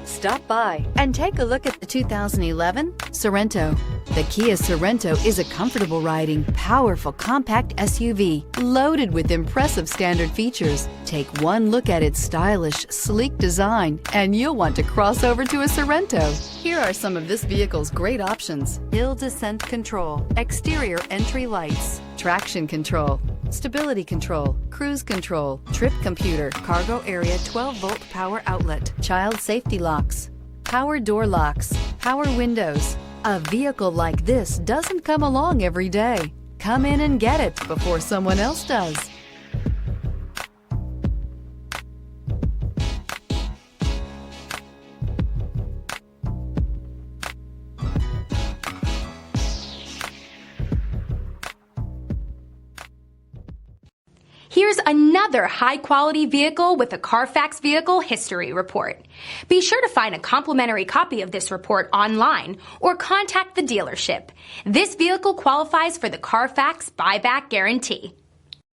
Stop by and take a look at the 2011 Sorento. The Kia Sorento is a comfortable riding, powerful compact SUV loaded with impressive standard features. Take one look at its stylish, sleek design and you'll want to cross over to a Sorento. Here are some of this vehicle's great options: hill descent control, exterior entry lights, traction control, stability control, cruise control, trip computer, cargo area 12-volt power outlet, child safety locks, power door locks, power windows. A vehicle like this doesn't come along every day. Come in and get it before someone else does. Here's another high-quality vehicle with a Carfax Vehicle History Report. Be sure to find a complimentary copy of this report online or contact the dealership. This vehicle qualifies for the Carfax Buyback Guarantee.